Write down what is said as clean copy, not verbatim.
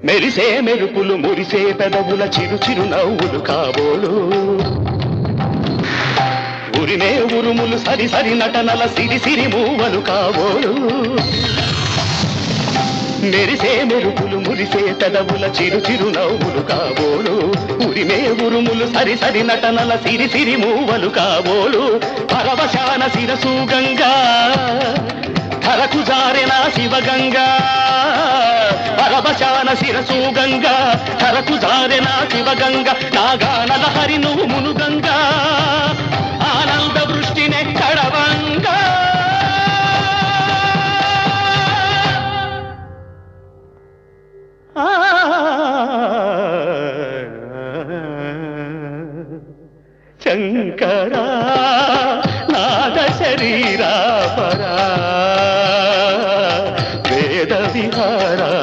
మెరిసే మెరుపులు మురిసే పెదవుల చిరు చిరు నవ్వులు కాబోలు ఉరిమే ఉరుములు సరి సరి నటనల సిరి సిరి మూవలు కాబోలు మెరిసే మెరుపులు మురిసే పెదవుల చిరు చిరు నవ్వులు కాబోలు ఉరిమే ఉరుములు సరి సరి నటనల సిరి సిరి మూవలు కాబోలు పరవశాన శిరసు గంగా ధరకు జారెనా శివగంగా పరవశాన శిరసు గంగా ధరకు జారెనా శివగంగా నాగానల హరి నువ్వు మునుగంగా ఆనంద వృష్టినే కడవంగా